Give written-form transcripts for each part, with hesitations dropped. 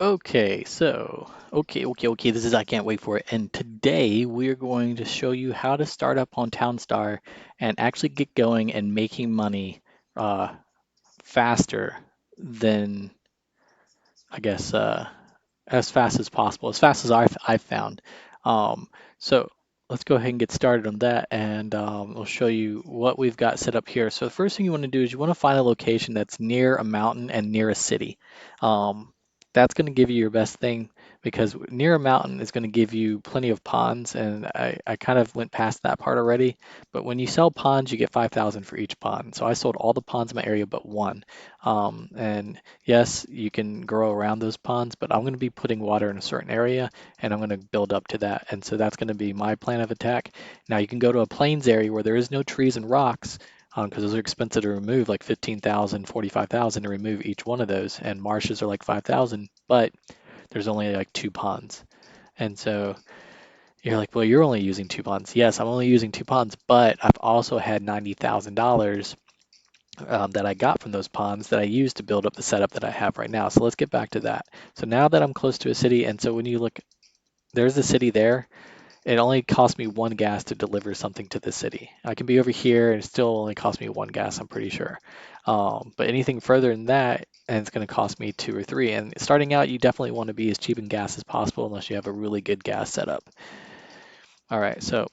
Okay, this is I can't wait for it. And today we're going to show you how to start up on Townstar and actually get going and making money uh, faster than I guess as fast as possible, as fast as I've found. Um, so let's go ahead and get started on that, and we'll show you what we've got set up here. So the first thing you want to do is you want to find a location that's near a mountain and near a city. That's going to give you your best thing because near a mountain is going to give you plenty of ponds, and I kind of went past that part already. But when you sell ponds, you get 5,000 for each pond. So I sold all the ponds in my area but one. And yes, you can grow around those ponds, but I'm going to be putting water in a certain area and I'm going to build up to that. And so that's going to be my plan of attack. Now you can go to a plains area where there is no trees and rocks because those are expensive to remove, like 15,000, 45,000 to remove each one of those. And marshes are like 5,000, but there's only like two ponds. And so you're like, well, you're only using two ponds. Yes, I'm only using two ponds, but I've also had $90,000 that I got from those ponds that I used to build up the setup that I have right now. So let's get back to that. So now that I'm close to a city, and so when you look, there's the city there. It only costs me one gas to deliver something to the city. I can be over here and it still only costs me one gas, I'm pretty sure. But anything further than that, and it's going to cost me two or three. And starting out, you definitely want to be as cheap in gas as possible unless you have a really good gas setup. All right, so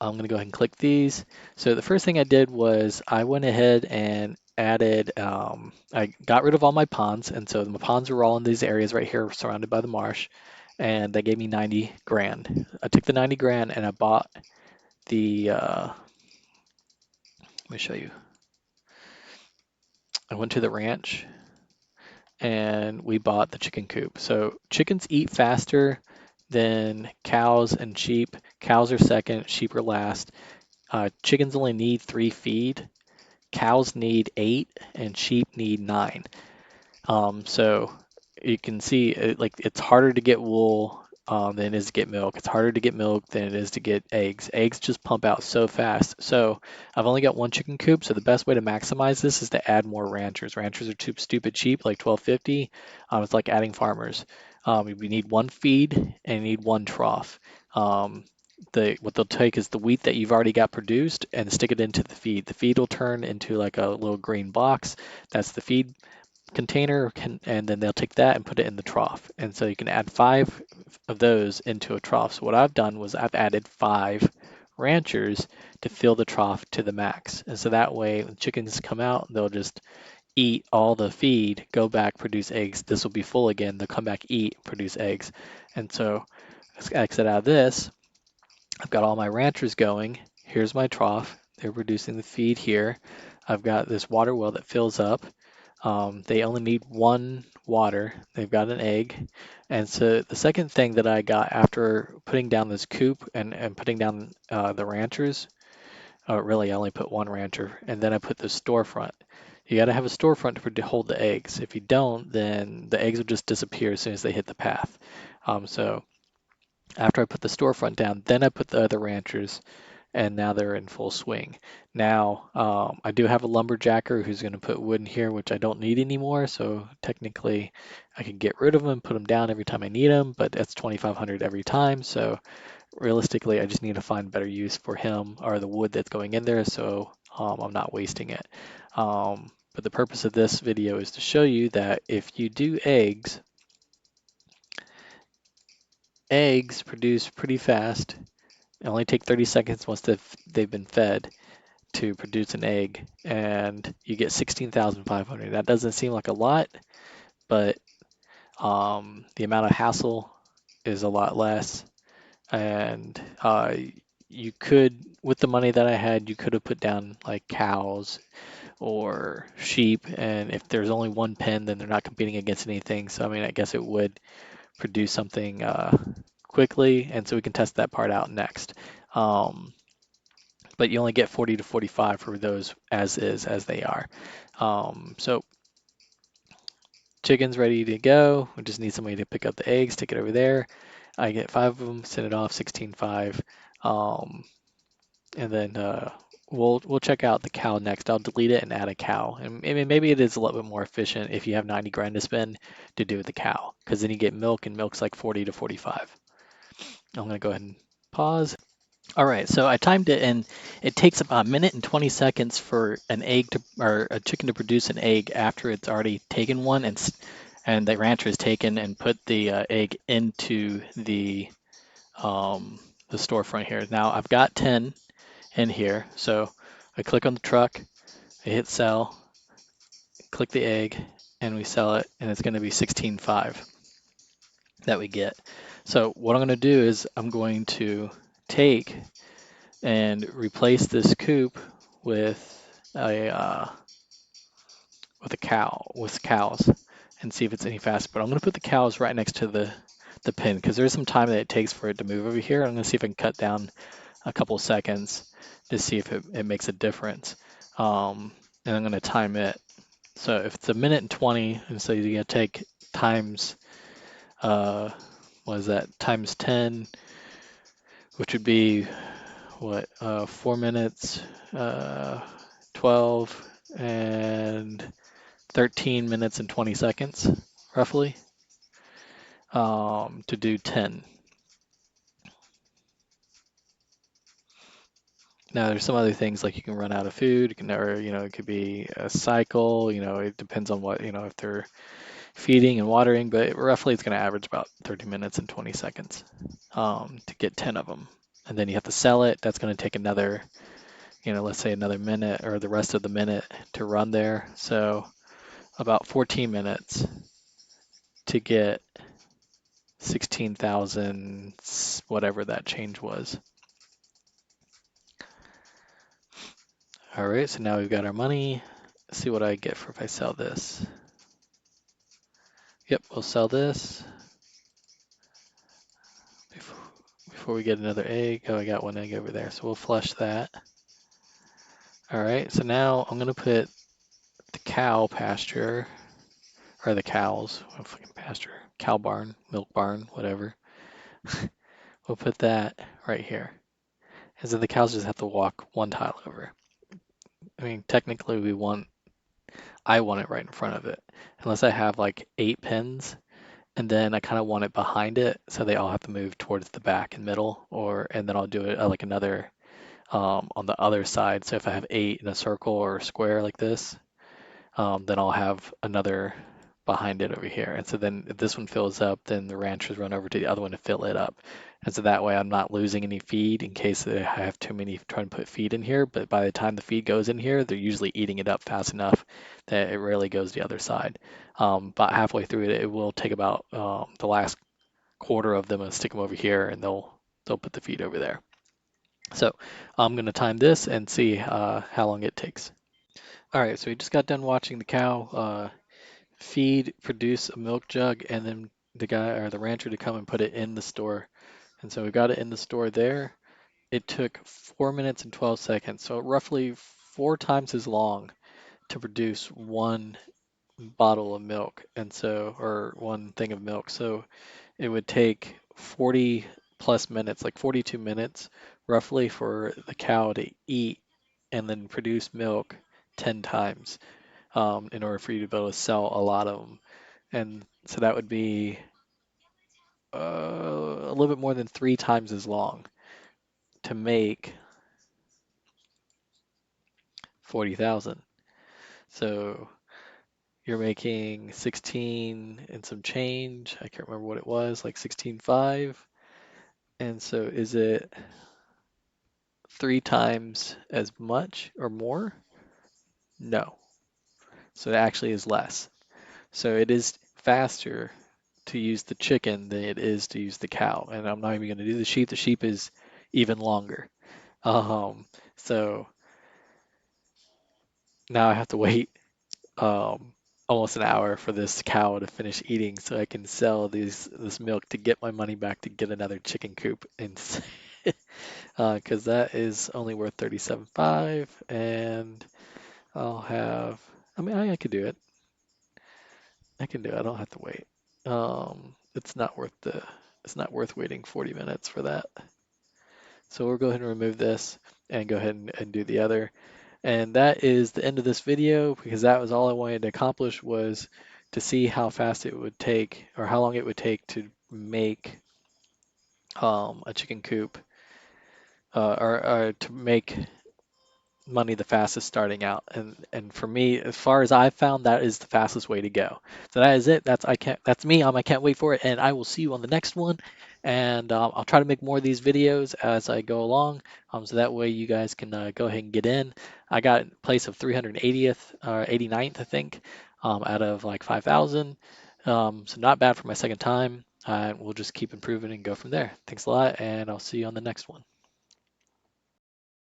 I'm going to go ahead and click these. So the first thing I did was I went ahead and added, I got rid of all my ponds. And so my ponds were all in these areas right here surrounded by the marsh. And they gave me 90 grand. I took the 90 grand and I bought let me show you. I went to the ranch and we bought the chicken coop. So chickens eat faster than cows and sheep. Cows are second, sheep are last. Chickens only need 3 feed. Cows need 8 and sheep need 9. So you can see like it's harder to get wool than it is to get milk. It's harder to get milk than it is to get eggs. Eggs just pump out so fast. So I've only got one chicken coop. So the best way to maximize this is to add more ranchers. Ranchers are too stupid cheap, like 12.50. It's like adding farmers. We need one feed and you need one trough. What they'll take is the wheat that you've already got produced and stick it into the feed. The feed will turn into like a little green box. That's the feed container, and then they'll take that and put it in the trough. And so you can add 5 of those into a trough. So what I've done was I've added 5 ranchers to fill the trough to the max. And so that way when chickens come out, they'll just eat all the feed, go back, produce eggs. This will be full again. They'll come back, eat, produce eggs. And so let's exit out of this. I've got all my ranchers going. Here's my trough. They're producing the feed here. I've got this water well that fills up. They only need one water. They've got an egg. And so the second thing that I got after putting down this coop and putting down the ranchers, really I only put one rancher, and then I put the storefront. You got to have a storefront to hold the eggs. If you don't, then the eggs will just disappear as soon as they hit the path. So after I put the storefront down, then I put the other ranchers and now they're in full swing. Now, I do have a lumberjacker who's going to put wood in here, which I don't need anymore. So technically, I can get rid of them, put them down every time I need them, but that's 2,500 every time. So realistically, I just need to find better use for him or the wood that's going in there, so I'm not wasting it. But the purpose of this video is to show you that if you do eggs produce pretty fast. It only take 30 seconds once they've been fed to produce an egg, and you get 16,500. That doesn't seem like a lot, but the amount of hassle is a lot less. And you could, with the money that I had, you could have put down like cows or sheep. And if there's only one pen, then they're not competing against anything. So I mean, I guess it would produce something quickly, and so we can test that part out next. Um, but you only get 40 to 45 for those as is, as they are. So chicken's ready to go. We just need somebody to pick up the eggs, take it over there. I get 5 of them, send it off, 16.5. And then we'll check out the cow next. I'll delete it and add a cow. And maybe it is a little bit more efficient if you have 90 grand to spend to do with the cow, because then you get milk, and milk's like 40 to 45. I'm gonna go ahead and pause. All right, so I timed it, and it takes about a minute and 20 seconds for an egg to, or a chicken to produce an egg after it's already taken one, and the rancher has taken and put the egg into the storefront here. Now I've got 10 in here, so I click on the truck, I hit sell, click the egg, and we sell it, and it's going to be 16.5 that we get. So what I'm going to do is I'm going to take and replace this coop with a with cows, and see if it's any faster. But I'm going to put the cows right next to the pen, because there's some time that it takes for it to move over here. I'm going to see if I can cut down a couple seconds to see if it makes a difference. And I'm going to time it. So if it's a minute and 20, and so you're going to take times, what is that, times 10, which would be what, 4 minutes, 12, and 13 minutes and 20 seconds, roughly, to do 10. Now, there's some other things like you can run out of food, or it could be a cycle. It depends on what, if they're feeding and watering, but roughly it's going to average about 30 minutes and 20 seconds to get 10 of them. And then you have to sell it. That's going to take another, let's say another minute or the rest of the minute to run there. So about 14 minutes to get 16,000, whatever that change was. All right, so now we've got our money. Let's see what I get for if I sell this. Yep, we'll sell this before we get another egg. Oh, I got one egg over there, so we'll flush that. All right, so now I'm gonna put the cow pasture, or the cows, fucking pasture, cow barn, milk barn, whatever. We'll put that right here. And so the cows just have to walk one tile over. I mean, technically I want it right in front of it, unless I have like 8 pins, and then I kind of want it behind it, so they all have to move towards the back and middle, and then I'll do it like another on the other side. So if I have 8 in a circle or a square like this, then I'll have another behind it over here. And so then if this one fills up, then the ranchers run over to the other one to fill it up. And so that way I'm not losing any feed in case I have too many trying to put feed in here. But by the time the feed goes in here, they're usually eating it up fast enough that it rarely goes the other side. About halfway through it, it will take about the last quarter of them and stick them over here, and they'll put the feed over there. So I'm going to time this and see how long it takes. All right, so we just got done watching the cow feed, produce a milk jug, and then the guy or the rancher to come and put it in the store. And so we got it in the store there. It took 4 minutes and 12 seconds, so roughly 4 times as long to produce one bottle of milk, and so, or one thing of milk. So it would take 40 plus minutes, like 42 minutes roughly, for the cow to eat and then produce milk 10 times, in order for you to be able to sell a lot of them. And so that would be a little bit more than 3 times as long to make 40,000. So you're making 16 and some change. I can't remember what it was, like 16.5. And so is it 3 times as much or more? No. So it actually is less. So it is faster to use the chicken than it is to use the cow. And I'm not even going to do the sheep. The sheep is even longer. So now I have to wait um, almost an hour for this cow to finish eating so I can sell this milk to get my money back to get another chicken coop. And because that is only worth 37.5, and I'll have, I mean, I could do it. I can do it. I don't have to wait. It's not worth waiting 40 minutes for that. So we'll go ahead and remove this and go ahead and do the other. And that is the end of this video because that was all I wanted to accomplish was to see how fast it would take or how long it would take to make a chicken coop or to make money the fastest starting out. And for me, as far as I've found, that is the fastest way to go. So that is it. That's me. I can't wait for it, and I will see you on the next one. And I'll try to make more of these videos as I go along, so that way you guys can go ahead and get in. I got place of 380th or 89th, I think, out of like 5,000. So not bad for my second time. We'll just keep improving and go from there. Thanks a lot, and I'll see you on the next one.